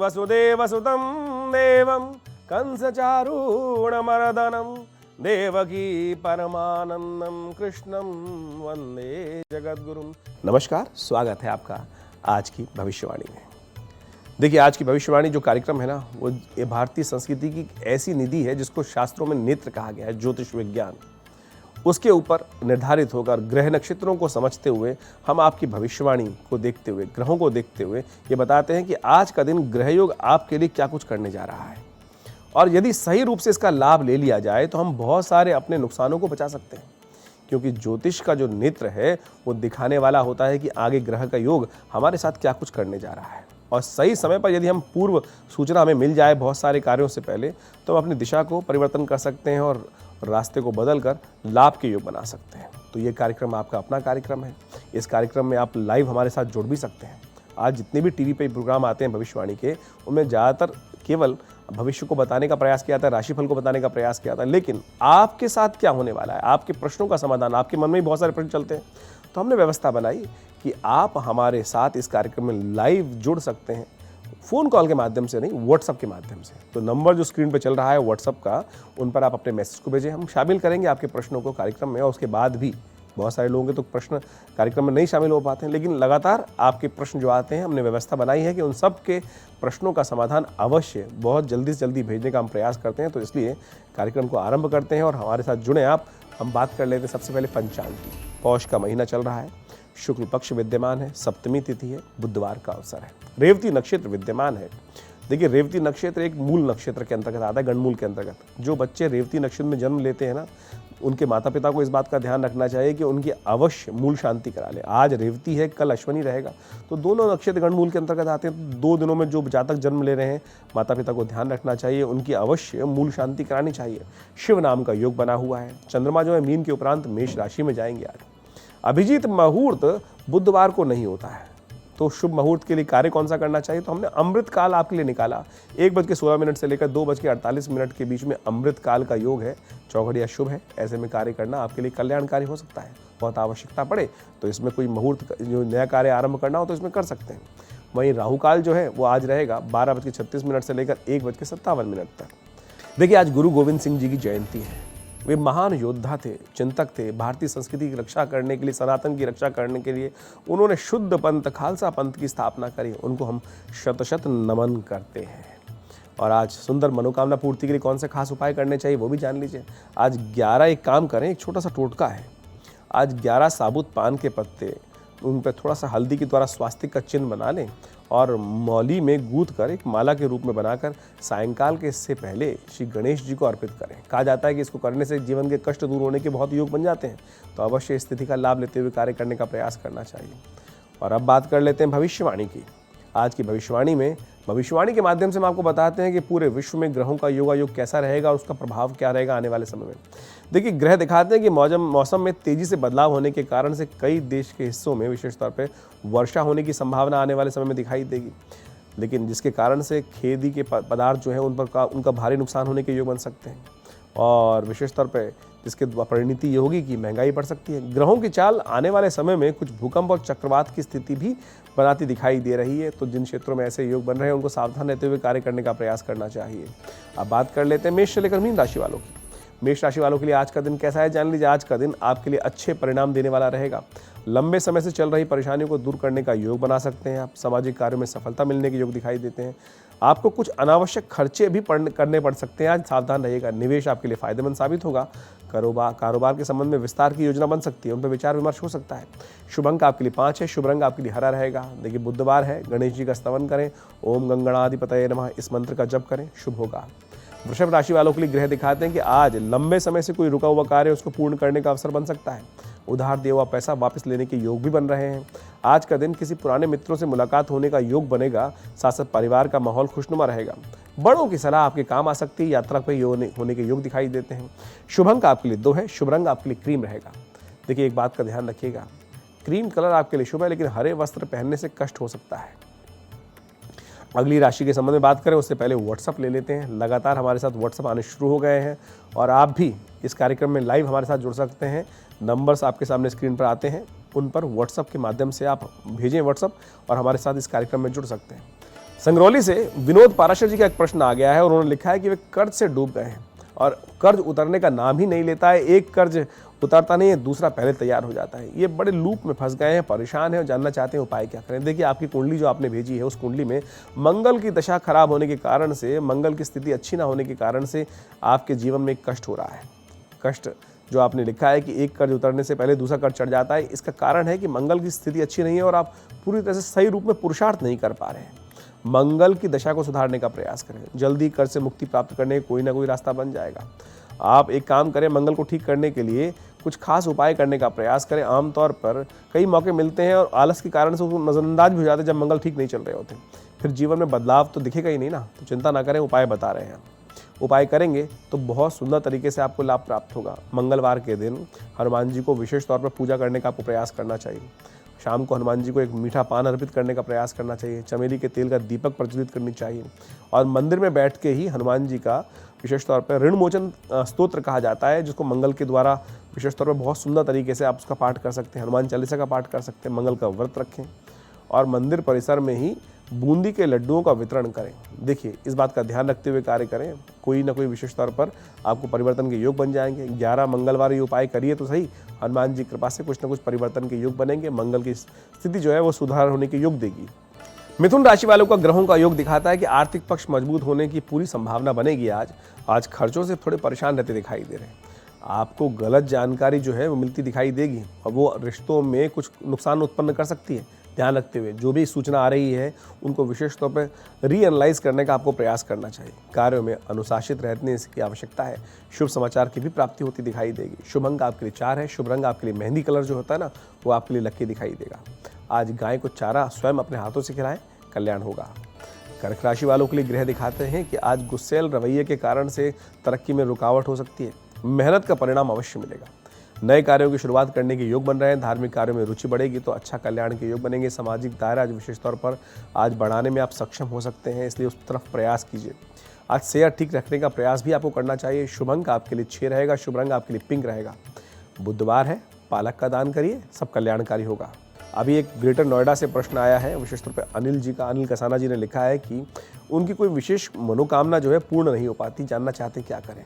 वसुदेवसुतं देवं कंसचारूणमर्दनं देवकी परमानंदम कृष्णं वंदे जगद्गुरुं। नमस्कार, स्वागत है आपका आज की भविष्यवाणी में। देखिए, आज की भविष्यवाणी जो कार्यक्रम है ना, वो ये भारतीय संस्कृति की ऐसी निधि है जिसको शास्त्रों में नेत्र कहा गया है, ज्योतिष विज्ञान। उसके ऊपर निर्धारित होकर ग्रह नक्षत्रों को समझते हुए हम आपकी भविष्यवाणी को देखते हुए, ग्रहों को देखते हुए ये बताते हैं कि आज का दिन ग्रह योग आपके लिए क्या कुछ करने जा रहा है। और यदि सही रूप से इसका लाभ ले लिया जाए तो हम बहुत सारे अपने नुकसानों को बचा सकते हैं, क्योंकि ज्योतिष का जो नेत्र है वो दिखाने वाला होता है कि आगे ग्रह का योग हमारे साथ क्या कुछ करने जा रहा है। और सही समय पर यदि हम पूर्व सूचना हमें मिल जाए बहुत सारे कार्यों से पहले, तो हम अपनी दिशा को परिवर्तन कर सकते हैं और रास्ते को बदलकर लाभ के योग बना सकते हैं। तो ये कार्यक्रम आपका अपना कार्यक्रम है। इस कार्यक्रम में आप लाइव हमारे साथ जुड़ भी सकते हैं। आज जितने भी टीवी पे प्रोग्राम आते हैं भविष्यवाणी के, उनमें ज़्यादातर केवल भविष्य को बताने का प्रयास किया था, राशिफल को बताने का प्रयास किया था, लेकिन आपके साथ क्या होने वाला है, आपके प्रश्नों का समाधान, आपके मन में भी बहुत सारे प्रश्न चलते हैं, तो हमने व्यवस्था बनाई कि आप हमारे साथ इस कार्यक्रम में लाइव जुड़ सकते हैं। फ़ोन कॉल के माध्यम से नहीं, व्हाट्सअप के माध्यम से। तो नंबर जो स्क्रीन पे चल रहा है व्हाट्सअप का, उन पर आप अपने मैसेज को भेजें। हम शामिल करेंगे आपके प्रश्नों को कार्यक्रम में। और उसके बाद भी बहुत सारे लोगों के तो प्रश्न कार्यक्रम में नहीं शामिल हो पाते हैं, लेकिन लगातार आपके प्रश्न जो आते हैं, हमने व्यवस्था बनाई है कि उन सब के प्रश्नों का समाधान अवश्य बहुत जल्दी से जल्दी भेजने का हम प्रयास करते हैं। तो इसलिए कार्यक्रम को आरंभ करते हैं और हमारे साथ जुड़ें आप। हम बात कर लेते हैं सबसे पहले पंचांग की। पौष का महीना चल रहा है, शुक्ल पक्ष विद्यमान है, सप्तमी तिथि है, बुधवार का अवसर है, रेवती नक्षत्र विद्यमान है। देखिए, रेवती नक्षत्र एक मूल नक्षत्र के अंतर्गत आता है, गणमूल के अंतर्गत। जो बच्चे रेवती नक्षत्र में जन्म लेते हैं ना, उनके माता पिता को इस बात का ध्यान रखना चाहिए कि उनकी अवश्य मूल शांति करा ले। आज रेवती है, कल अश्वनी रहेगा, तो दोनों नक्षत्र गणमूल के अंतर्गत आते हैं। 2 दिनों में जो जातक जन्म ले रहे हैं, माता पिता को ध्यान रखना चाहिए, उनकी अवश्य मूल शांति करानी चाहिए। शिव नाम का योग बना हुआ है। चंद्रमा जो है मीन के उपरांत मेष राशि में जाएंगे आज। अभिजीत मुहूर्त बुधवार को नहीं होता है, तो शुभ मुहूर्त के लिए कार्य कौन सा करना चाहिए, तो हमने अमृत काल आपके लिए निकाला। 1:16 से लेकर 2:48 के बीच में अमृत काल का योग है। चौघड़िया शुभ है। ऐसे में कार्य करना आपके लिए कल्याणकारी हो सकता है। बहुत आवश्यकता पड़े तो इसमें कोई मुहूर्त जो नया कार्य आरंभ करना हो तो इसमें कर सकते हैं। वहीं राहु काल जो है वो आज रहेगा 12:36 से लेकर 1:57 तक। देखिए, आज गुरु गोविंद सिंह जी की जयंती है। वे महान योद्धा थे, चिंतक थे। भारतीय संस्कृति की रक्षा करने के लिए, सनातन की रक्षा करने के लिए उन्होंने शुद्ध पंथ, खालसा पंथ की स्थापना करी। उनको हम शत शत नमन करते हैं। और आज सुंदर मनोकामना पूर्ति के लिए कौन से खास उपाय करने चाहिए वो भी जान लीजिए। आज 11 एक काम करें, एक छोटा सा टोटका है। आज 11 साबुत पान के पत्ते, उन पर थोड़ा सा हल्दी के द्वारा स्वास्तिक का चिन्ह बना लें और मौली में गूंथ कर एक माला के रूप में बनाकर सायंकाल के इससे पहले श्री गणेश जी को अर्पित करें। कहा जाता है कि इसको करने से जीवन के कष्ट दूर होने के बहुत योग बन जाते हैं। तो अवश्य इस स्थिति का लाभ लेते हुए कार्य करने का प्रयास करना चाहिए। और अब बात कर लेते हैं भविष्यवाणी की। आज की भविष्यवाणी के माध्यम से हम आपको बताते हैं कि पूरे विश्व में ग्रहों का योगायोग कैसा रहेगा और उसका प्रभाव क्या रहेगा आने वाले समय में। देखिए, ग्रह दिखाते हैं कि मौसम में तेजी से बदलाव होने के कारण से कई देश के हिस्सों में विशेष तौर पे वर्षा होने की संभावना आने वाले समय में दिखाई देगी, लेकिन जिसके कारण से खेती के पदार्थ जो है उनका भारी नुकसान होने के योग बन सकते हैं। और विशेष तौर पे जिसके परिणति ये होगी कि महंगाई बढ़ सकती है। ग्रहों की चाल आने वाले समय में कुछ भूकंप और चक्रवात की स्थिति भी बनाती दिखाई दे रही है। तो जिन क्षेत्रों में ऐसे योग बन रहे हैं उनको सावधान रहते हुए कार्य करने का प्रयास करना चाहिए। अब बात कर लेते हैं मेष से लेकर मीन राशि वालों की। मेष राशि वालों के लिए आज का दिन कैसा है जान लीजिए। आज का दिन आपके लिए अच्छे परिणाम देने वाला रहेगा। लंबे समय से चल रही परेशानियों को दूर करने का योग बना सकते हैं आप। सामाजिक कार्यों में सफलता मिलने के योग दिखाई देते हैं। आपको कुछ अनावश्यक खर्चे भी करने पड़ सकते हैं। आज सावधान रहिएगा। निवेश आपके लिए फायदेमंद साबित होगा। कारोबार के संबंध में विस्तार की योजना बन सकती है, उन पर विचार विमर्श हो सकता है। शुभ अंक आपके लिए 5 है। शुभ रंग आपके लिए हरा रहेगा। देखिए, बुधवार है, गणेश जी का स्तवन करें। ओम गंगणाधिपतये नमः इस मंत्र का जप करें, शुभ होगा। वृषभ राशि वालों के लिए ग्रह दिखाते हैं कि आज लंबे समय से कोई रुका हुआ कार्य उसको पूर्ण करने का अवसर बन सकता है। उधार दिया हुआ पैसा वापस लेने के योग भी बन रहे हैं। आज का दिन किसी पुराने मित्रों से मुलाकात होने का योग बनेगा। साथ साथ परिवार का माहौल खुशनुमा रहेगा। बड़ों की सलाह आपके काम आ सकती है। यात्रा पर होने के योग दिखाई देते हैं। शुभ अंक आपके लिए 2 है। शुभ रंग आपके लिए क्रीम रहेगा। देखिए, एक बात का ध्यान रखिएगा, क्रीम कलर आपके लिए शुभ है, लेकिन हरे वस्त्र पहनने से कष्ट हो सकता है। अगली राशि के संबंध में बात करें उससे पहले व्हाट्सअप ले लेते हैं। लगातार हमारे साथ व्हाट्सअप आने शुरू हो गए हैं और आप भी इस कार्यक्रम में लाइव हमारे साथ जुड़ सकते हैं। नंबर्स आपके सामने स्क्रीन पर आते हैं, उन पर व्हाट्सअप के माध्यम से आप भेजें व्हाट्सअप और हमारे साथ इस कार्यक्रम में जुड़ सकते हैं। संगरौली से विनोद पाराशर जी का एक प्रश्न आ गया है और उन्होंने लिखा है कि वे कर्ज से डूब गए हैं और कर्ज उतरने का नाम ही नहीं लेता है। एक कर्ज उतरता नहीं है, दूसरा पहले तैयार हो जाता है। ये बड़े लूप में फंस गए हैं, परेशान हैं और जानना चाहते हैं उपाय क्या करें। देखिए, आपकी कुंडली जो आपने भेजी है, उस कुंडली में मंगल की दशा खराब होने के कारण से, मंगल की स्थिति अच्छी ना होने के कारण से आपके जीवन में एक कष्ट हो रहा है। कष्ट जो आपने लिखा है कि एक कर्ज उतरने से पहले दूसरा कर्ज चढ़ जाता है, इसका कारण है कि मंगल की स्थिति अच्छी नहीं है और आप पूरी तरह से सही रूप में पुरुषार्थ नहीं कर पा रहे हैं। मंगल की दशा को सुधारने का प्रयास करें, जल्दी कर्ज से मुक्ति प्राप्त करने का कोई ना कोई रास्ता बन जाएगा। आप एक काम करें, मंगल को ठीक करने के लिए कुछ खास उपाय करने का प्रयास करें। आमतौर पर कई मौके मिलते हैं और आलस के कारण से वो नज़रअंदाज भी हो जाते हैं जब मंगल ठीक नहीं चल रहे होते। फिर जीवन में बदलाव तो दिखेगा ही नहीं ना, तो चिंता ना करें, उपाय बता रहे हैं। उपाय करेंगे तो बहुत सुंदर तरीके से आपको लाभ प्राप्त होगा। मंगलवार के दिन हनुमान जी को विशेष तौर पर पूजा करने का आपको प्रयास करना चाहिए। शाम को हनुमान जी को एक मीठा पान अर्पित करने का प्रयास करना चाहिए। चमेली के तेल का दीपक प्रज्वलित करनी चाहिए और मंदिर में बैठ के ही हनुमान जी का विशेष तौर पर ऋण मोचन स्तोत्र कहा जाता है, जिसको मंगल के द्वारा विशेष तौर पर बहुत सुंदर तरीके से आप उसका पाठ कर सकते हैं। हनुमान चालीसा का पाठ कर सकते हैं। मंगल का व्रत रखें और मंदिर परिसर में ही बूंदी के लड्डुओं का वितरण करें। देखिए, इस बात का ध्यान रखते हुए कार्य करें, कोई ना कोई विशेष तौर पर आपको परिवर्तन के योग बन जाएंगे। 11 मंगलवार ये उपाय करिए तो सही, हनुमान जी की कृपा से कुछ ना कुछ परिवर्तन के योग बनेंगे। मंगल की स्थिति जो है वो सुधार होने के योग देगी। मिथुन राशि वालों का ग्रहों का योग दिखाता है कि आर्थिक पक्ष मजबूत होने की पूरी संभावना बनेगी। आज खर्चों से थोड़े परेशान रहते दिखाई दे रहे हैं। आपको गलत जानकारी जो है वो मिलती दिखाई देगी और वो रिश्तों में कुछ नुकसान उत्पन्न कर सकती है। ध्यान रखते हुए जो भी सूचना आ रही है उनको विशेष तौर पर रीएनालाइज करने का आपको प्रयास करना चाहिए। कार्यों में अनुशासित रहने की आवश्यकता है। शुभ समाचार की भी प्राप्ति होती दिखाई देगी। शुभ अंक आपके लिए 4 है। शुभ रंग आपके लिए मेहंदी कलर जो होता है ना, वो आपके लिए लकी दिखाई देगा। आज गाय को चारा स्वयं अपने हाथों से खिलाएं, कल्याण होगा। कर्क राशि वालों के लिए ग्रह दिखाते हैं कि आज गुस्सैल रवैये के कारण से तरक्की में रुकावट हो सकती है। मेहनत का परिणाम अवश्य मिलेगा। नए कार्यों की शुरुआत करने के योग बन रहे हैं। धार्मिक कार्यों में रुचि बढ़ेगी तो अच्छा कल्याण के योग बनेंगे। सामाजिक दायरा आज विशेष तौर पर आज बढ़ाने में आप सक्षम हो सकते हैं, इसलिए उस तरफ प्रयास कीजिए। आज सेहत ठीक रखने का प्रयास भी आपको करना चाहिए। शुभ अंक आपके लिए 6 रहेगा। शुभ रंग आपके लिए पिंक रहेगा। बुधवार है, पालक का दान करिए, सब कल्याणकारी होगा। अभी एक ग्रेटर नोएडा से प्रश्न आया है, विशेष तौर पर अनिल जी का। अनिल कसाना जी ने लिखा है कि उनकी कोई विशेष मनोकामना जो है पूर्ण नहीं हो पाती, जानना चाहते क्या करें।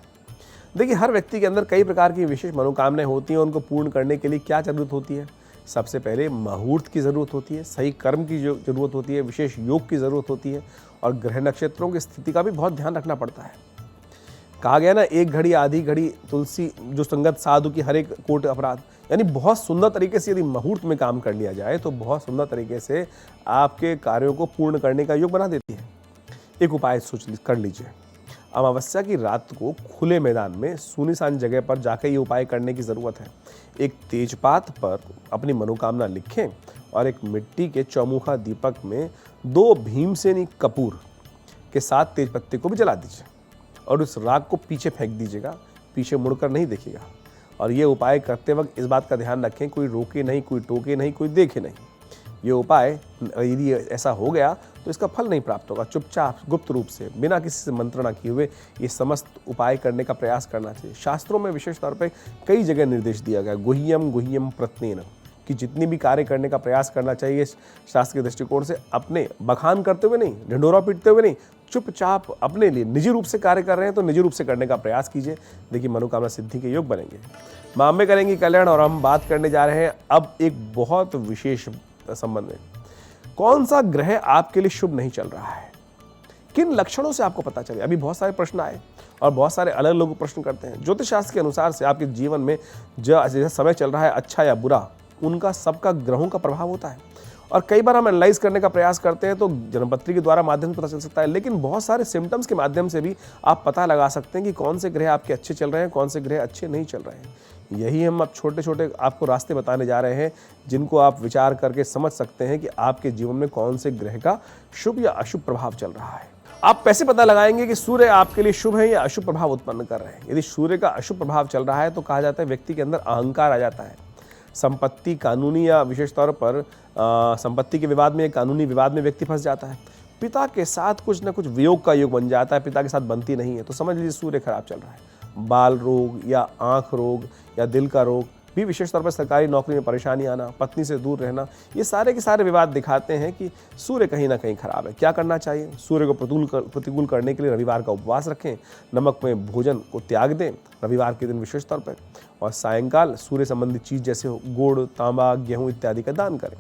देखिए, हर व्यक्ति के अंदर कई प्रकार की विशेष मनोकामनाएं होती हैं। उनको पूर्ण करने के लिए क्या जरूरत होती है? सबसे पहले मुहूर्त की ज़रूरत होती है, सही कर्म की जरूरत होती है, विशेष योग की ज़रूरत होती है और ग्रह नक्षत्रों की स्थिति का भी बहुत ध्यान रखना पड़ता है। कहा गया ना, एक घड़ी आधी घड़ी तुलसी जो संगत साधु की हर एक कोट अपराध। यानी बहुत सुंदर तरीके से यदि मुहूर्त में काम कर लिया जाए तो बहुत सुंदर तरीके से आपके कार्यों को पूर्ण करने का योग बना देती है। एक उपाय कर लीजिए। अमावस्या की रात को खुले मैदान में सुनसान जगह पर जाकर ये उपाय करने की ज़रूरत है। एक तेजपात पर अपनी मनोकामना लिखें और एक मिट्टी के चौमुखा दीपक में 2 भीमसेनी कपूर के साथ तेजपत्ते को भी जला दीजिए और उस राख को पीछे फेंक दीजिएगा। पीछे मुड़कर नहीं देखिएगा। और ये उपाय करते वक्त इस बात का ध्यान रखें, कोई रोके नहीं, कोई टोके नहीं, कोई देखे नहीं। ये उपाय यदि ऐसा हो गया तो इसका फल नहीं प्राप्त होगा। चुपचाप गुप्त रूप से बिना किसी से मंत्रणा किए हुए ये समस्त उपाय करने का प्रयास करना चाहिए। शास्त्रों में विशेष तौर पर कई जगह निर्देश दिया गया, गुह्यम गुह्यम प्रत्नेन, कि जितनी भी कार्य करने का प्रयास करना चाहिए शास्त्र के दृष्टिकोण से अपने बखान करते हुए नहीं, ढिंढोरा पीटते हुए नहीं, चुपचाप अपने लिए निजी रूप से कार्य कर रहे हैं तो निजी रूप से करने का प्रयास कीजिए। देखिए, मनोकामना सिद्धि के योग बनेंगे। माँ में करेंगे कल्याण। और हम बात करने जा रहे हैं अब एक बहुत विशेष संबंध में। कौन सा ग्रह आपके लिए शुभ नहीं चल रहा है? किन लक्षणों से आपको पता चले? अभी बहुत सारे प्रश्न आए और बहुत सारे अलग लोग प्रश्न करते हैं। ज्योतिष शास्त्र के अनुसार से आपके जीवन में जैसा समय चल रहा है, अच्छा या बुरा, उनका सबका ग्रहों का प्रभाव होता है। और कई बार हम एनालाइज करने का प्रयास करते हैं तो जन्मपत्री के द्वारा माध्यम से पता चल सकता है, लेकिन बहुत सारे सिम्टम्स के माध्यम से भी आप पता लगा सकते हैं कि कौन से ग्रह आपके अच्छे चल रहे हैं, कौन से ग्रह अच्छे नहीं चल रहे हैं। यही हम अब छोटे छोटे आपको रास्ते बताने जा रहे हैं, जिनको आप विचार करके समझ सकते हैं कि आपके जीवन में कौन से ग्रह का शुभ या अशुभ प्रभाव चल रहा है। आप कैसे पता लगाएंगे कि सूर्य आपके लिए शुभ है या अशुभ प्रभाव उत्पन्न कर रहे हैं? यदि सूर्य का अशुभ प्रभाव चल रहा है तो कहा जाता है व्यक्ति के अंदर अहंकार आ जाता है। संपत्ति कानूनी या विशेष तौर पर संपत्ति के विवाद में, कानूनी विवाद में व्यक्ति फंस जाता है। पिता के साथ कुछ ना कुछ वियोग का योग बन जाता है, पिता के साथ बनती नहीं है, तो समझ लीजिए सूर्य खराब चल रहा है। बाल रोग या आंख रोग या दिल का रोग भी विशेष तौर पर सरकारी नौकरी में परेशानी आना, पत्नी से दूर रहना, ये सारे के सारे विवाद दिखाते हैं कि सूर्य कहीं ना कहीं खराब है। क्या करना चाहिए? सूर्य को प्रतिकूल करने के लिए रविवार का उपवास रखें, नमक में भोजन को त्याग दें रविवार के दिन विशेष तौर पर, और सायंकाल सूर्य संबंधित चीज़ जैसे गुड़, तांबा, गेहूँ इत्यादि का दान करें।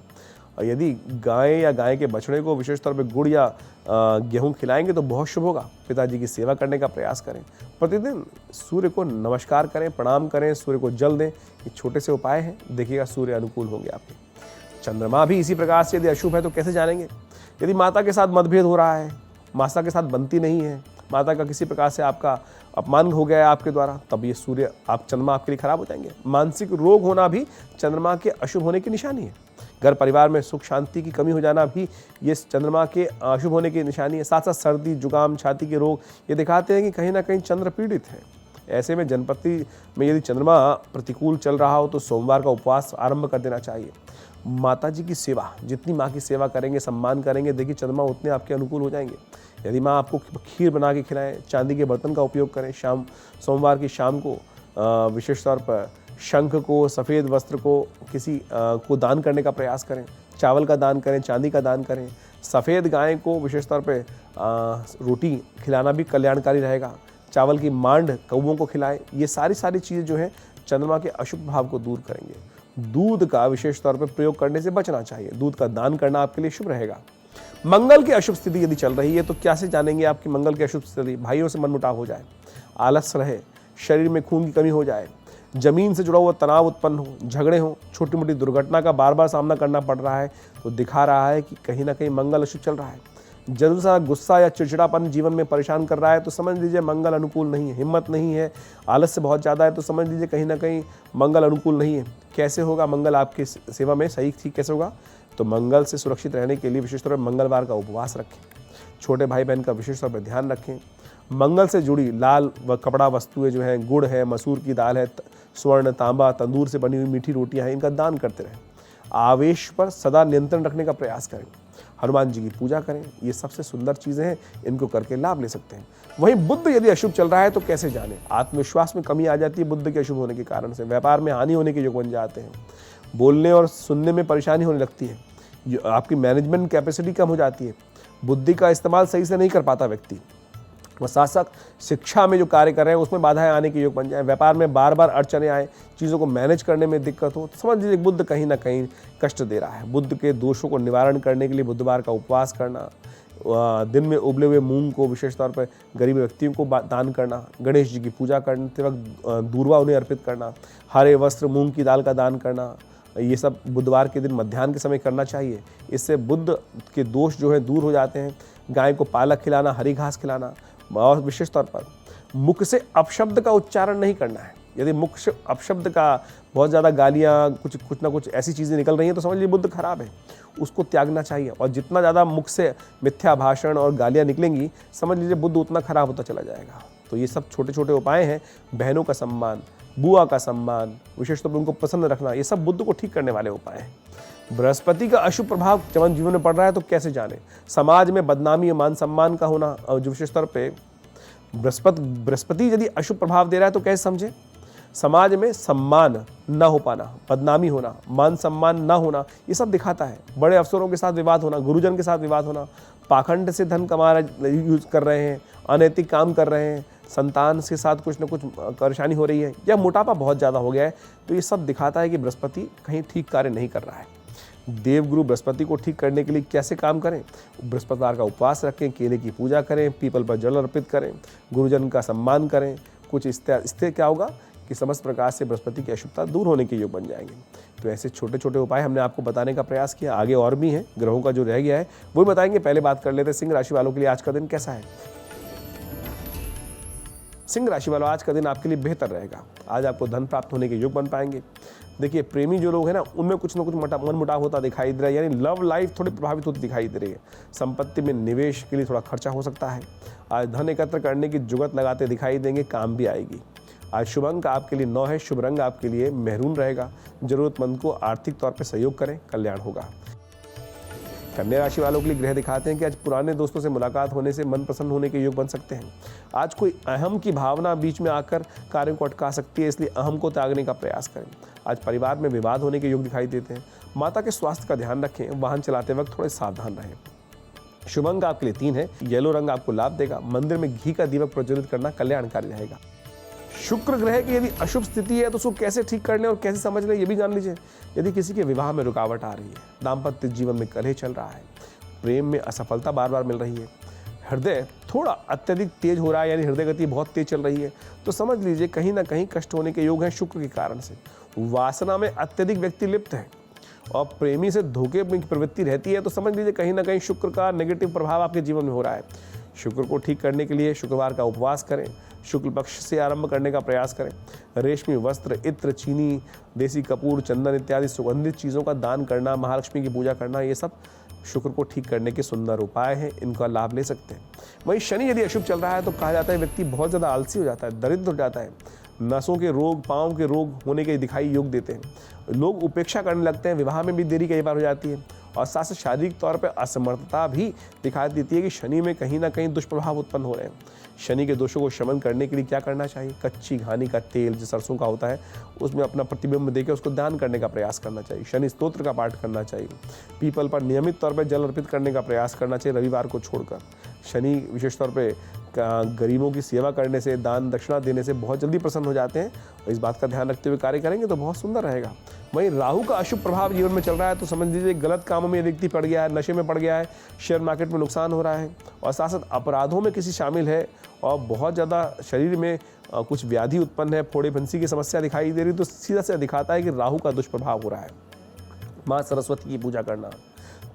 और यदि गाय या गाय के बछड़े को विशेष तौर पर गुड़ या गेहूं खिलाएंगे तो बहुत शुभ होगा। पिताजी की सेवा करने का प्रयास करें। प्रतिदिन सूर्य को नमस्कार करें, प्रणाम करें, सूर्य को जल दें। ये छोटे से उपाय हैं, देखिएगा सूर्य अनुकूल होंगे आपके। चंद्रमा भी इसी प्रकार से यदि अशुभ है तो कैसे जानेंगे? यदि माता के साथ मतभेद हो रहा है, माता के साथ बनती नहीं है, माता का किसी प्रकार से आपका अपमान हो गया है आपके द्वारा, तब ये सूर्य चंद्रमा आपके लिए खराब हो जाएंगे। मानसिक रोग होना भी चंद्रमा के अशुभ होने की निशानी है। घर परिवार में सुख शांति की कमी हो जाना भी ये चंद्रमा के अशुभ होने की निशानी है। साथ साथ सर्दी, जुकाम, छाती के रोग ये दिखाते हैं कि कहीं ना कहीं चंद्र पीड़ित है। ऐसे में जनपति में यदि चंद्रमा प्रतिकूल चल रहा हो तो सोमवार का उपवास आरंभ कर देना चाहिए। माता जी की सेवा, जितनी माँ की सेवा करेंगे, सम्मान करेंगे, देखिए चंद्रमा उतने आपके अनुकूल हो जाएंगे। यदि माँ आपको खीर बना के खिलाएं, चांदी के बर्तन का उपयोग करें, सोमवार की शाम को विशेष तौर पर शंख को, सफ़ेद वस्त्र को किसी को दान करने का प्रयास करें, चावल का दान करें, चांदी का दान करें। सफ़ेद गाय को विशेष तौर पे रोटी खिलाना भी कल्याणकारी रहेगा। चावल की मांड कौवों को खिलाएं। ये सारी चीज़ें जो हैं चंद्रमा के अशुभ भाव को दूर करेंगे। दूध का विशेष तौर पर प्रयोग करने से बचना चाहिए। दूध का दान करना आपके लिए शुभ रहेगा। मंगल की अशुभ स्थिति यदि चल रही है तो कैसे जानेंगे आपकी मंगल की अशुभ स्थिति? भाइयों से मनमुटाव हो जाए, आलस रहे, शरीर में खून की कमी हो जाए, जमीन से जुड़ा हुआ तनाव उत्पन्न हो, झगड़े हो, छोटी मोटी दुर्घटना का बार बार सामना करना पड़ रहा है तो दिखा रहा है कि कहीं ना कहीं मंगल अशुभ चल रहा है। जरूर सा गुस्सा या चिड़चिड़ापन जीवन में परेशान कर रहा है तो समझ लीजिए मंगल अनुकूल नहीं है। हिम्मत नहीं है, आलस्य बहुत ज़्यादा है तो समझ लीजिए कहीं ना कहीं मंगल अनुकूल नहीं है। कैसे होगा मंगल आपकी सेवा में सही ठीक कैसे होगा? तो मंगल से सुरक्षित रहने के लिए विशेष तौर पर मंगलवार का उपवास रखें। छोटे भाई बहन का विशेष तौर पर ध्यान रखें। मंगल से जुड़ी लाल व कपड़ा वस्तुएं जो हैं, गुड़ है, मसूर की दाल है, स्वर्ण, तांबा, तंदूर से बनी हुई मीठी रोटियां हैं, इनका दान करते रहें। आवेश पर सदा नियंत्रण रखने का प्रयास करें। हनुमान जी की पूजा करें। ये सबसे सुंदर चीज़ें हैं, इनको करके लाभ ले सकते हैं। वहीं बुध यदि अशुभ चल रहा है तो कैसे जाने? आत्मविश्वास में कमी आ जाती है बुध के अशुभ होने के कारण से। व्यापार में हानि होने के योग बन जाते हैं। बोलने और सुनने में परेशानी होने लगती है। आपकी मैनेजमेंट कैपेसिटी कम हो जाती है। बुद्धि का इस्तेमाल सही से नहीं कर पाता व्यक्ति। वह साथ साथ शिक्षा में जो कार्य कर रहे हैं उसमें बाधाएं आने के योग बन जाए। व्यापार में बार बार अड़चने आए, चीज़ों को मैनेज करने में दिक्कत हो, तो समझ लीजिए बुध कहीं ना कहीं कष्ट दे रहा है। बुध के दोषों को निवारण करने के लिए बुधवार का उपवास करना, दिन में उबले हुए मूंग को विशेष तौर पर गरीब व्यक्तियों को दान करना, गणेश जी की पूजा करते वक्त दूर्वा उन्हें अर्पित करना, हरे वस्त्र, मूंग की दाल का दान करना, ये सब बुधवार के दिन मध्याह्न के समय करना चाहिए। इससे बुध के दोष जो है दूर हो जाते हैं। गाय को पालक खिलाना, हरी घास खिलाना, और विशेष तौर पर मुख से अपशब्द का उच्चारण नहीं करना है। यदि मुख से अपशब्द का बहुत ज़्यादा गालियाँ, कुछ ना कुछ ऐसी चीज़ें निकल रही हैं तो समझ लीजिए बुध खराब है, उसको त्यागना चाहिए। और जितना ज़्यादा मुख से मिथ्या भाषण और गालियाँ निकलेंगी समझ लीजिए बुध उतना खराब होता चला जाएगा। तो ये सब छोटे छोटे उपाय हैं। बहनों का सम्मान, बुआ का सम्मान, विशेष तौर पर उनको पसंद रखना, ये सब बुध को ठीक करने वाले उपाय हैं। बृहस्पति का अशुभ प्रभाव जब जीवन में पड़ रहा है तो कैसे जाने? समाज में बदनामी और मान सम्मान का होना, और जो विशेष तौर पे बृहस्पति यदि अशुभ प्रभाव दे रहा है तो कैसे समझे? समाज में सम्मान न हो पाना, बदनामी होना, मान सम्मान न होना, ये सब दिखाता है। बड़े अफसरों के साथ विवाद होना, गुरुजन के साथ विवाद होना, पाखंड से धन कमा यूज कर रहे हैं, अनैतिक काम कर रहे हैं, संतान के साथ कुछ न कुछ परेशानी हो रही है, या मोटापा बहुत ज़्यादा हो गया है, तो ये सब दिखाता है कि बृहस्पति कहीं ठीक कार्य नहीं कर रहा है। देवगुरु बृहस्पति को ठीक करने के लिए कैसे काम करें? बृहस्पतिवार का उपवास रखें, केले की पूजा करें, पीपल पर जल अर्पित करें, गुरुजन का सम्मान करें। कुछ इससे क्या होगा कि समस्त प्रकार से बृहस्पति की अशुभता दूर होने के योग बन जाएंगे। तो ऐसे छोटे छोटे उपाय हमने आपको बताने का प्रयास किया। आगे और भी हैं, ग्रहों का जो रह गया है वो बताएंगे। पहले बात कर लेते हैं सिंह राशि वालों के लिए आज का दिन कैसा है। सिंह राशि वालों, आज का दिन आपके लिए बेहतर रहेगा। आज आपको धन प्राप्त होने के योग बन पाएंगे। देखिए, प्रेमी जो लोग हैं ना, उनमें कुछ ना कुछ मनमुटाव होता दिखाई दे रहा है, यानी लव लाइफ थोड़ी प्रभावित होती दिखाई दे रही है। संपत्ति में निवेश के लिए थोड़ा खर्चा हो सकता है। आज धन एकत्र करने की जुगत लगाते दिखाई देंगे, काम भी आएगी। आज शुभ अंक आपके लिए 9 है, शुभ रंग आपके लिए मेहरून रहेगा। जरूरतमंद को आर्थिक तौर पर सहयोग करें, कल्याण होगा। कन्या राशि वालों के लिए ग्रह दिखाते हैं कि आज पुराने दोस्तों से मुलाकात होने से मन प्रसन्न होने के योग बन सकते हैं। आज कोई अहम की भावना बीच में आकर कार्यों को अटका सकती है, इसलिए अहम को त्यागने का प्रयास करें। आज परिवार में विवाद होने के योग दिखाई देते हैं। माता के स्वास्थ्य का ध्यान रखें, वाहन चलाते वक्त थोड़े सावधान रहें। शुभ अंक आपके लिए 3 है, येलो रंग आपको लाभ देगा। मंदिर में घी का दीपक प्रज्वलित करना कल्याणकारी रहेगा। शुक्र ग्रह की यदि अशुभ स्थिति है तो उसको कैसे ठीक कर लें और कैसे समझ लें, ये भी जान लीजिए। यदि किसी के विवाह में रुकावट आ रही है, दाम्पत्य जीवन में कलह चल रहा है, प्रेम में असफलता बार बार मिल रही है, हृदय थोड़ा अत्यधिक तेज हो रहा है, यानी हृदय गति बहुत तेज चल रही है, तो समझ लीजिए कहीं ना कहीं कष्ट होने के योग हैं शुक्र के कारण से। वासना में अत्यधिक व्यक्ति लिप्त है और प्रेमी से धोखे की प्रवृत्ति रहती है, तो समझ लीजिए कहीं ना कहीं शुक्र का नेगेटिव प्रभाव आपके जीवन में हो रहा है। शुक्र को ठीक करने के लिए शुक्रवार का उपवास करें, शुक्ल पक्ष से आरंभ करने का प्रयास करें। रेशमी वस्त्र, इत्र, चीनी, देसी कपूर, चंदन इत्यादि सुगंधित चीज़ों का दान करना, महालक्ष्मी की पूजा करना, ये सब शुक्र को ठीक करने के सुंदर उपाय हैं, इनका लाभ ले सकते हैं। वहीं शनि यदि अशुभ चल रहा है तो कहा जाता है व्यक्ति बहुत ज़्यादा आलसी हो जाता है, दरिद्र हो जाता है, नसों के रोग, पाँव के रोग होने के दिखाई योग देते हैं। लोग उपेक्षा करने लगते हैं, विवाह में भी देरी कई बार हो जाती है और साथ साथ शारीरिक तौर पर असमर्थता भी दिखाई देती है कि शनि में कहीं ना कहीं दुष्प्रभाव उत्पन्न हो रहे हैं। शनि के दोषों को शमन करने के लिए क्या करना चाहिए? कच्ची घानी का तेल जो सरसों का होता है उसमें अपना प्रतिबिंब देकर उसको दान करने का प्रयास करना चाहिए। शनि स्तोत्र का पाठ करना चाहिए। पीपल पर नियमित तौर पर जल अर्पित करने का प्रयास करना चाहिए रविवार को छोड़कर। शनि विशेष तौर पर गरीबों की सेवा करने से, दान दक्षिणा देने से बहुत जल्दी प्रसन्न हो जाते हैं और इस बात का ध्यान रखते हुए कार्य करेंगे तो बहुत सुंदर रहेगा। वहीं राहु का अशुभ प्रभाव जीवन में चल रहा है तो समझ लीजिए गलत कामों में व्यक्ति पड़ गया है, नशे में पड़ गया है, शेयर मार्केट में नुकसान हो रहा है और साथ साथ अपराधों में किसी शामिल है और बहुत ज़्यादा शरीर में कुछ व्याधि उत्पन्न है, फोड़े फंसी की समस्या दिखाई दे रही, तो सीधा से दिखाता है कि राहु का दुष्प्रभाव हो रहा है। माँ सरस्वती की पूजा करना,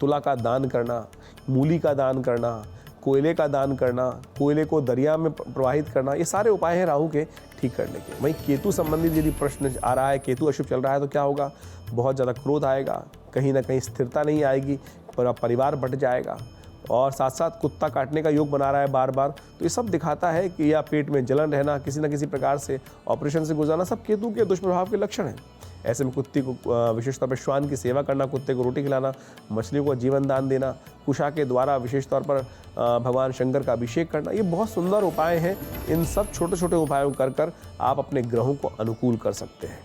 तुला का दान करना, मूली का दान करना, कोयले का दान करना, कोयले को दरिया में प्रवाहित करना, ये सारे उपाय हैं राहु के ठीक करने के। वहीं केतु संबंधित यदि प्रश्न आ रहा है, केतु अशुभ चल रहा है तो क्या होगा? बहुत ज़्यादा क्रोध आएगा, कहीं ना कहीं स्थिरता नहीं आएगी, परिवार बट जाएगा और साथ साथ कुत्ता काटने का योग बना रहा है बार बार, तो ये सब दिखाता है कि या पेट में जलन रहना, किसी न किसी प्रकार से ऑपरेशन से गुजरना, सब केतु के दुष्प्रभाव के लक्षण हैं। ऐसे में कुत्ते को विशेष तौर पर श्वान की सेवा करना, कुत्ते को रोटी खिलाना, मछलियों को जीवन दान देना, कुशा के द्वारा विशेष तौर पर भगवान शंकर का अभिषेक करना, ये बहुत सुंदर उपाय हैं। इन सब छोटे छोटे उपायों कर आप अपने ग्रहों को अनुकूल कर सकते हैं।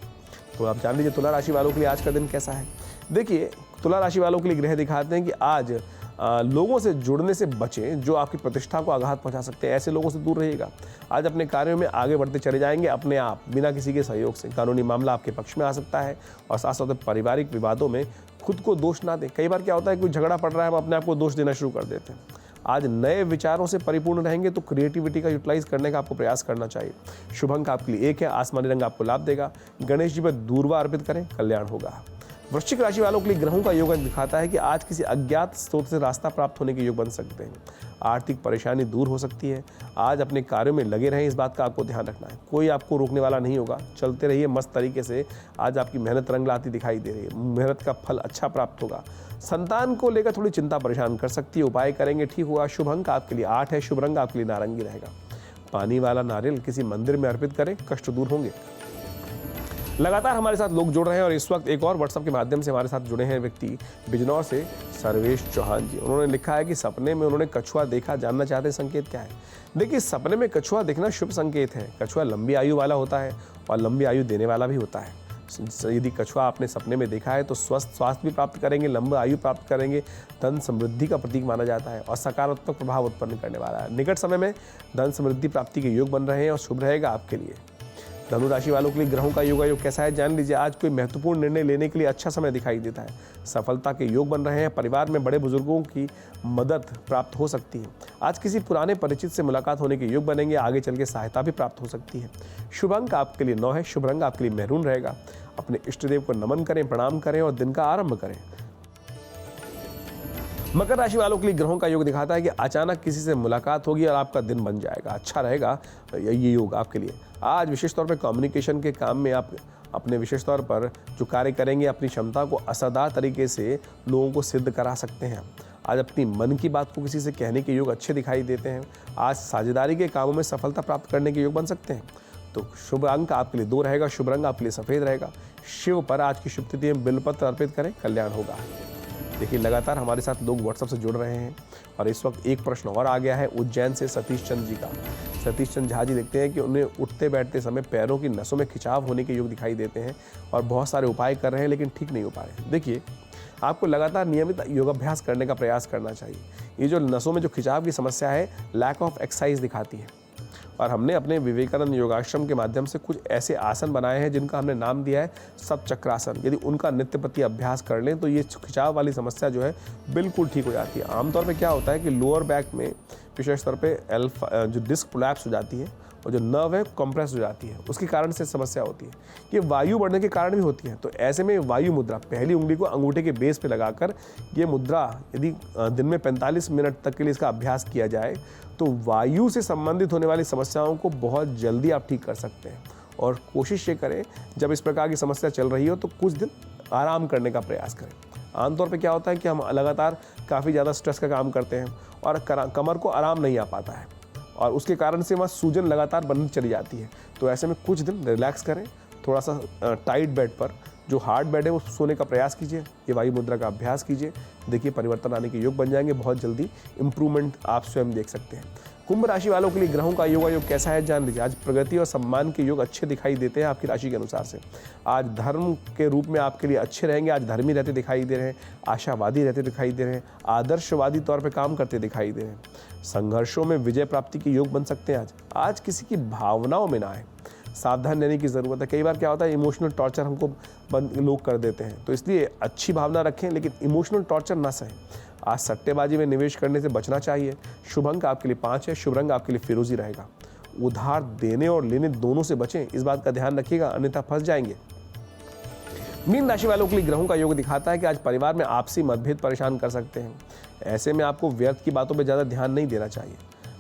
तो आप जान लीजिए तुला राशि वालों के लिए आज का दिन कैसा है। देखिए, तुला राशि वालों के लिए ग्रह दिखाते हैं कि आज लोगों से जुड़ने से बचें जो आपकी प्रतिष्ठा को आघात पहुंचा सकते हैं, ऐसे लोगों से दूर रहिएगा। आज अपने कार्यों में आगे बढ़ते चले जाएंगे अपने आप, बिना किसी के सहयोग से। कानूनी मामला आपके पक्ष में आ सकता है और साथ साथ पारिवारिक विवादों में खुद को दोष ना दें। कई बार क्या होता है, कोई झगड़ा पड़ रहा है, हम अपने आप को दोष देना शुरू कर देते हैं। आज नए विचारों से परिपूर्ण रहेंगे तो क्रिएटिविटी का यूटिलाइज करने का आपको प्रयास करना चाहिए। शुभ अंक आपके लिए 1 है, आसमानी रंग आपको लाभ देगा। गणेश जी पर दूर्वा अर्पित करें, कल्याण होगा। वृश्चिक राशि वालों के लिए ग्रहों का योग दिखाता है कि आज किसी अज्ञात स्रोत से रास्ता प्राप्त होने के योग बन सकते हैं। आर्थिक परेशानी दूर हो सकती है। आज अपने कार्यों में लगे रहें, इस बात का आपको ध्यान रखना है। कोई आपको रोकने वाला नहीं होगा, चलते रहिए मस्त तरीके से। आज आपकी मेहनत रंग लाती दिखाई दे रही है, मेहनत का फल अच्छा प्राप्त होगा। संतान को लेकर थोड़ी चिंता परेशान कर सकती है, उपाय करेंगे ठीक होगा। शुभ अंक आपके लिए 8 है, शुभ रंग आपके लिए नारंगी रहेगा। पानी वाला नारियल किसी मंदिर में अर्पित करें, कष्ट दूर होंगे। लगातार हमारे साथ लोग जुड़ रहे हैं और इस वक्त एक और व्हाट्सएप के माध्यम से हमारे साथ जुड़े हैं व्यक्ति बिजनौर से सर्वेश चौहान जी। उन्होंने लिखा है कि सपने में उन्होंने कछुआ देखा, जानना चाहते हैं संकेत क्या है। देखिए, सपने में कछुआ देखना शुभ संकेत है। कछुआ लंबी आयु वाला होता है और लंबी आयु देने वाला भी होता है। यदि कछुआ आपने सपने में देखा है तो स्वस्थ स्वास्थ्य भी प्राप्त करेंगे, लंबी आयु प्राप्त करेंगे, धन समृद्धि का प्रतीक माना जाता है और सकारात्मक प्रभाव उत्पन्न करने वाला है। निकट समय में धन समृद्धि प्राप्ति के योग बन रहे हैं और शुभ रहेगा आपके लिए। धनु राशि वालों के लिए ग्रहों का योग कैसा है जान लीजिए। आज कोई महत्वपूर्ण निर्णय लेने के लिए अच्छा समय दिखाई देता है। सफलता के योग बन रहे हैं। परिवार में बड़े बुजुर्गों की मदद प्राप्त हो सकती है। आज किसी पुराने परिचित से मुलाकात होने के योग बनेंगे, आगे चल के सहायता भी प्राप्त हो सकती है। शुभ अंक आपके लिए 9 है, शुभ रंग आपके लिए मैरून रहेगा। अपने इष्ट देव को नमन करें, प्रणाम करें और दिन का आरंभ करें। मकर राशि वालों के लिए ग्रहों का योग दिखाता है कि अचानक किसी से मुलाकात होगी और आपका दिन बन जाएगा, अच्छा रहेगा ये योग आपके लिए। आज विशेष तौर पर कम्युनिकेशन के काम में आप अपने विशेष तौर पर जो कार्य करेंगे, अपनी क्षमता को असरदार तरीके से लोगों को सिद्ध करा सकते हैं। आज अपनी मन की बात को किसी से कहने के योग अच्छे दिखाई देते हैं। आज साझेदारी के कामों में सफलता प्राप्त करने के योग बन सकते हैं। तो शुभ अंक आपके लिए 2 रहेगा, शुभ रंग आपके लिए सफ़ेद रहेगा। शिव पर आज की शुभ तिथि में बिल्वपत्र अर्पित करें, कल्याण होगा। देखिए लगातार हमारे साथ लोग व्हाट्सएप से जुड़ रहे हैं और इस वक्त एक प्रश्न और आ गया है उज्जैन से सतीश चंद्र जी का। सतीश चंद्र झा जी देखते हैं कि उन्हें उठते बैठते समय पैरों की नसों में खिंचाव होने के योग दिखाई देते हैं और बहुत सारे उपाय कर रहे हैं लेकिन ठीक नहीं हो पा रहे। देखिए आपको लगातार नियमित योगाभ्यास करने का प्रयास करना चाहिए। ये जो नसों में जो खिंचाव की समस्या है लैक ऑफ एक्सरसाइज दिखाती है और हमने अपने विवेकानंद योगाश्रम के माध्यम से कुछ ऐसे आसन बनाए हैं जिनका हमने नाम दिया है सप्तचक्रासन। यदि उनका नित्य प्रति अभ्यास कर लें तो ये खिंचाव वाली समस्या जो है बिल्कुल ठीक हो जाती है। आमतौर पे क्या होता है कि लोअर बैक में विशेष तौर पे जो डिस्क प्रोलैप्स हो जाती है और जो नर्व है कंप्रेस हो जाती है, उसके कारण से समस्या होती है। ये वायु बढ़ने के कारण भी होती है। तो ऐसे में वायु मुद्रा, पहली उंगली को अंगूठे के बेस पे लगाकर ये मुद्रा यदि दिन में 45 मिनट तक के लिए इसका अभ्यास किया जाए तो वायु से संबंधित होने वाली समस्याओं को बहुत जल्दी आप ठीक कर सकते हैं। और कोशिश ये करें जब इस प्रकार की समस्या चल रही हो तो कुछ दिन आराम करने का प्रयास करें। आमतौर पे क्या होता है कि हम लगातार काफ़ी ज़्यादा स्ट्रेस का काम करते हैं और कमर को आराम नहीं आ पाता है और उसके कारण से वहाँ सूजन लगातार बनती चली जाती है। तो ऐसे में कुछ दिन रिलैक्स करें, थोड़ा सा टाइट बेड पर, जो हार्ड बेड है वो सोने का प्रयास कीजिए, ये वायु मुद्रा का अभ्यास कीजिए। देखिए परिवर्तन आने के योग बन जाएंगे, बहुत जल्दी इम्प्रूवमेंट आप स्वयं देख सकते हैं। कुंभ राशि वालों के लिए ग्रहों का योग कैसा है जान लीजिए। आज प्रगति और सम्मान के योग अच्छे दिखाई देते हैं आपकी राशि के अनुसार से। आज धर्म के रूप में आपके लिए अच्छे रहेंगे। आज धर्मी रहते दिखाई दे रहे हैं, आशावादी रहते दिखाई दे रहे हैं, आदर्शवादी तौर पे काम करते दिखाई दे रहे हैं। संघर्षों में विजय प्राप्ति के योग बन सकते हैं। आज किसी की भावनाओं में ना आए, सावधान रहने की ज़रूरत है। कई बार क्या होता है इमोशनल टॉर्चर हमको लोग कर देते हैं, तो इसलिए अच्छी भावना रखें लेकिन इमोशनल टॉर्चर ना सहें। आज सट्टेबाजी में निवेश करने से बचना चाहिए। शुभ अंक आपके लिए 5 है, शुभ रंग आपके लिए फिरोजी रहेगा। उधार देने और लेने दोनों से बचें, इस बात का ध्यान रखिएगा अन्यथा फंस जाएंगे। मीन राशि वालों के लिए ग्रहों का योग दिखाता है कि आज परिवार में आपसी मतभेद परेशान कर सकते हैं। ऐसे में आपको व्यर्थ की बातों पर ज़्यादा ध्यान नहीं देना चाहिए।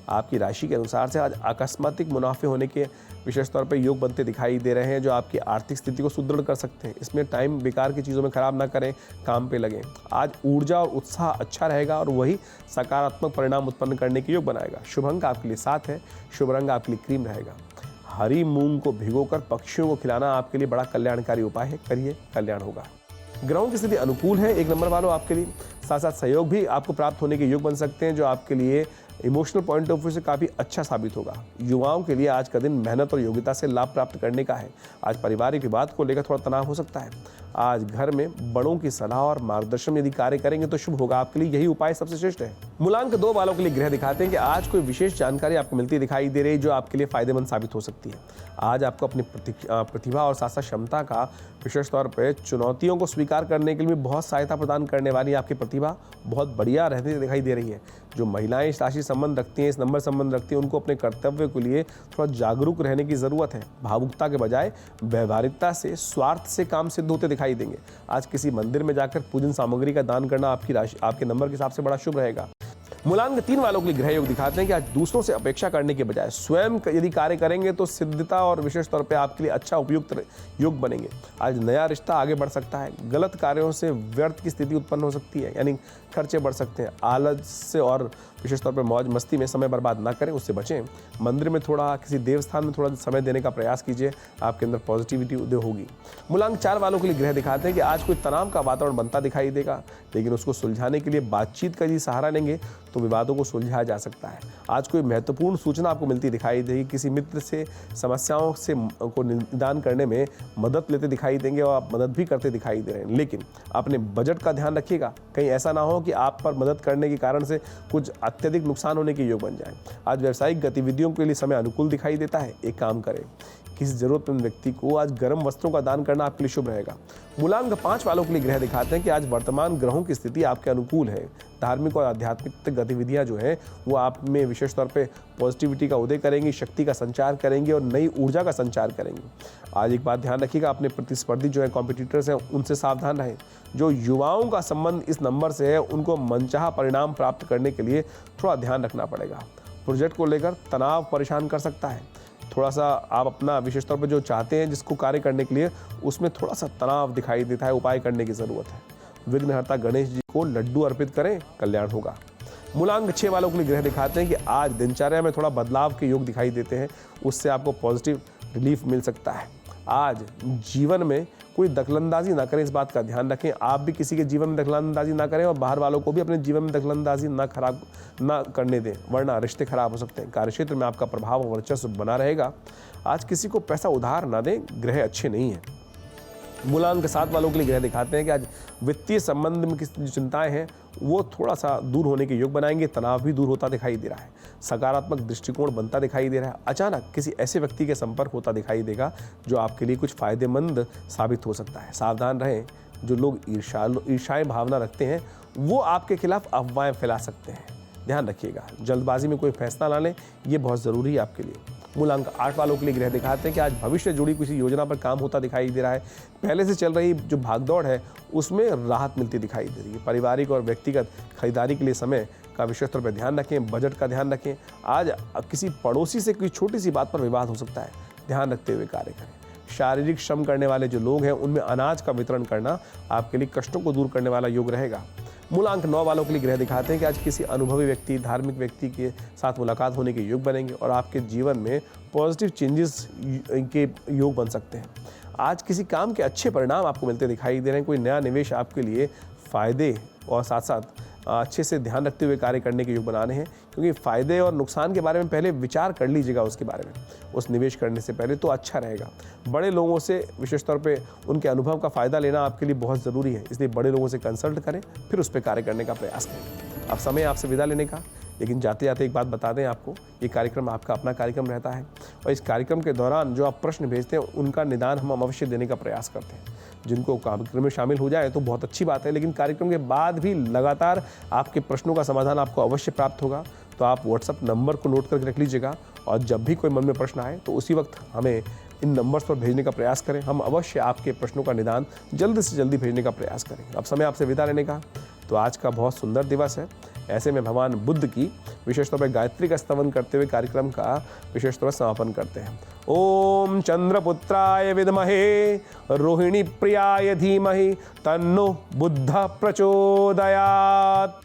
आपकी राशि के अनुसार से आज आकस्मिक मुनाफे होने के विशेष तौर पर योग बनते दिखाई दे रहे हैं जो आपकी आर्थिक स्थिति को सुदृढ़ कर सकते हैं। इसमें टाइम बेकार की चीज़ों में खराब ना करें, काम पे लगें। आज ऊर्जा और उत्साह अच्छा रहेगा और वही सकारात्मक परिणाम उत्पन्न करने के योग बनाएगा। शुभ अंक आपके लिए 7 है, शुभ रंग आपके लिए क्रीम रहेगा। हरी मूंग को भिगोकर पक्षियों को खिलाना आपके लिए बड़ा कल्याणकारी उपाय है, करिए कल्याण होगा। ग्रहों की स्थिति अनुकूल है 1 नंबर वालों आपके लिए। साथ साथ सहयोग भी आपको प्राप्त होने के योग बन सकते हैं जो आपके लिए इमोशनल पॉइंट ऑफ व्यू से काफ़ी अच्छा साबित होगा। युवाओं के लिए आज का दिन मेहनत और योग्यता से लाभ प्राप्त करने का है। आज पारिवारिक विवाद को लेकर थोड़ा तनाव हो सकता है। आज घर में बड़ों की सलाह और मार्गदर्शन यदि कार्य करेंगे तो शुभ होगा। आपके लिए यही उपाय सबसे श्रेष्ठ है। मूलांक 2 वालों के लिए ग्रह दिखाते हैं कि आज कोई विशेष जानकारी आपको मिलती दिखाई दे रही है जो आपके लिए फायदेमंद साबित हो सकती है। आज आपको अपनी प्रतिभा और साथ साथ क्षमता का विशेष तौर पर चुनौतियों को स्वीकार करने के लिए बहुत सहायता प्रदान करने वाली आपकी प्रतिभा बहुत बढ़िया रहती दिखाई दे रही है। जो महिलाएं इस राशि संबंध रखती हैं, इस नंबर संबंध रखती हैं, उनको अपने कर्तव्य के लिए थोड़ा जागरूक रहने की ज़रूरत है। भावुकता के बजाय व्यवहारिकता से, स्वार्थ से काम सिद्ध होते दिखाई देंगे। आज किसी मंदिर में जाकर पूजन सामग्री का दान करना आपकी राशि, आपके नंबर के हिसाब से बड़ा शुभ रहेगा। मूलांक 3 वालों के लिए ग्रह योग दिखाते हैं कि आज दूसरों से अपेक्षा करने के बजाय स्वयं यदि कार्य करेंगे तो सिद्धता और विशेष तौर पे आपके लिए अच्छा उपयुक्त योग बनेंगे। आज नया रिश्ता आगे बढ़ सकता है। गलत कार्यों से व्यर्थ की स्थिति उत्पन्न हो सकती है, यानी खर्चे बढ़ सकते हैं। आलस से और विशेष तौर पर मौज मस्ती में समय बर्बाद ना करें, उससे बचें। मंदिर में थोड़ा, किसी देवस्थान में थोड़ा समय देने का प्रयास कीजिए, आपके अंदर पॉजिटिविटी उदय होगी। मूलांक 4 वालों के लिए ग्रह दिखाते हैं कि आज कोई तनाव का वातावरण बनता दिखाई देगा, लेकिन उसको सुलझाने के लिए बातचीत का यदि सहारा लेंगे तो विवादों को सुलझाया जा सकता है। आज कोई महत्वपूर्ण सूचना आपको मिलती दिखाई देगी, किसी मित्र से समस्याओं से को निदान करने में मदद लेते दिखाई देंगे और आप मदद भी करते दिखाई दे रहे हैं। लेकिन अपने बजट का ध्यान रखिएगा, कहीं ऐसा ना हो कि आप पर मदद करने के कारण से कुछ अत्यधिक नुकसान होने के योग बन जाए। आज व्यावसायिक गतिविधियों के लिए समय अनुकूल दिखाई देता है। एक काम करें, किसी जरूरतमंद व्यक्ति को आज गर्म वस्त्रों का दान करना आपके लिए शुभ रहेगा। मूलांक 5 वालों के लिए ग्रह दिखाते हैं कि आज वर्तमान ग्रहों की स्थिति आपके अनुकूल है। धार्मिक और आध्यात्मिक गतिविधियां जो है वो आप में विशेष तौर पे पॉजिटिविटी का उदय करेंगी, शक्ति का संचार करेंगी और नई ऊर्जा का संचार करेंगी। आज एक बात ध्यान रखिएगा, अपने प्रतिस्पर्धी जो है कॉम्पिटिटर्स हैं उनसे सावधान रहें। जो युवाओं का संबंध इस नंबर से है उनको मनचाहा परिणाम प्राप्त करने के लिए थोड़ा ध्यान रखना पड़ेगा। प्रोजेक्ट को लेकर तनाव परेशान कर सकता है। थोड़ा सा आप अपना विशेष तौर पर जो चाहते हैं जिसको कार्य करने के लिए उसमें थोड़ा सा तनाव दिखाई देता है, उपाय करने की ज़रूरत है। विघ्नहर्ता गणेश जी को लड्डू अर्पित करें, कल्याण होगा। मूलांक 6 वालों के लिए ग्रह दिखाते हैं कि आज दिनचर्या में थोड़ा बदलाव के योग दिखाई देते हैं, उससे आपको पॉजिटिव रिलीफ मिल सकता है। आज जीवन में कोई दखलंदाजी ना करें, इस बात का ध्यान रखें। आप भी किसी के जीवन में दखलंदाजी ना करें और बाहर वालों को भी अपने जीवन में दखलंदाजी ना करने दें, वरना रिश्ते खराब हो सकते हैं। कार्यक्षेत्र में आपका प्रभाव और वर्चस्व बना रहेगा। आज किसी को पैसा उधार ना दें, ग्रह अच्छे नहीं हैं। मूलांक 7 वालों के लिए ग्रह दिखाते हैं कि आज वित्तीय संबंध में जो चिंताएं हैं वो थोड़ा सा दूर होने के योग बनाएंगे। तनाव भी दूर होता दिखाई दे रहा है, सकारात्मक दृष्टिकोण बनता दिखाई दे रहा है। अचानक किसी ऐसे व्यक्ति के संपर्क होता दिखाई देगा जो आपके लिए कुछ फायदेमंद साबित हो सकता है। सावधान रहें, जो लोग ईर्ष्याएं भावना रखते हैं वो आपके खिलाफ अफवाहें फैला सकते हैं, ध्यान रखिएगा। जल्दबाजी में कोई फैसला ना लें, ये बहुत ज़रूरी है आपके लिए। मूलांक 8 वालों के लिए ग्रह दिखाते हैं कि आज भविष्य से जुड़ी किसी योजना पर काम होता दिखाई दे रहा है। पहले से चल रही जो भागदौड़ है उसमें राहत मिलती दिखाई दे रही है। पारिवारिक और व्यक्तिगत खरीदारी के लिए समय का विशेष तौर पर ध्यान रखें, बजट का ध्यान रखें। आज किसी पड़ोसी से कोई छोटी सी बात पर विवाद हो सकता है, ध्यान रखते हुए कार्य करें। शारीरिक श्रम करने वाले जो लोग हैं उनमें अनाज का वितरण करना आपके लिए कष्टों को दूर करने वाला योग रहेगा। मूलांक 9 वालों के लिए ग्रह दिखाते हैं कि आज किसी अनुभवी व्यक्ति, धार्मिक व्यक्ति के साथ मुलाकात होने के योग बनेंगे और आपके जीवन में पॉजिटिव चेंजेस के योग बन सकते हैं। आज किसी काम के अच्छे परिणाम आपको मिलते दिखाई दे रहे हैं। कोई नया निवेश आपके लिए फ़ायदे और साथ साथ अच्छे से ध्यान रखते हुए कार्य करने के योग बनाने हैं, क्योंकि फ़ायदे और नुकसान के बारे में पहले विचार कर लीजिएगा। उसके बारे में उस निवेश करने से पहले तो अच्छा रहेगा। बड़े लोगों से विशेष तौर पे उनके अनुभव का फ़ायदा लेना आपके लिए बहुत ज़रूरी है, इसलिए बड़े लोगों से कंसल्ट करें, फिर उस पर कार्य करने का प्रयास करें। अब समय आपसे विदा लेने का, लेकिन जाते जाते एक बात बता दें आपको, ये कार्यक्रम आपका अपना कार्यक्रम रहता है और इस कार्यक्रम के दौरान जो आप प्रश्न भेजते हैं उनका निदान हम अवश्य देने का प्रयास करते हैं। जिनको कार्यक्रम में शामिल हो जाए तो बहुत अच्छी बात है, लेकिन कार्यक्रम के बाद भी लगातार आपके प्रश्नों का समाधान आपको अवश्य प्राप्त होगा। तो आप व्हाट्सएप नंबर को नोट करके रख लीजिएगा और जब भी कोई मन में प्रश्न आए तो उसी वक्त हमें इन नंबर्स पर भेजने का प्रयास करें। हम अवश्य आपके प्रश्नों का निदान जल्द से जल्दी भेजने का प्रयास करेंगे। अब समय आपसे विदा लेने का, तो आज का बहुत सुंदर दिवस है। ऐसे में भगवान बुद्ध की विशेष तौर पर गायत्री का स्तवन करते हुए कार्यक्रम का विशेष तौर पर समापन करते हैं। ओम चंद्रपुत्राय विद्महे रोहिणी प्रियाय धीमहि तन्नो बुद्ध प्रचोदयात्।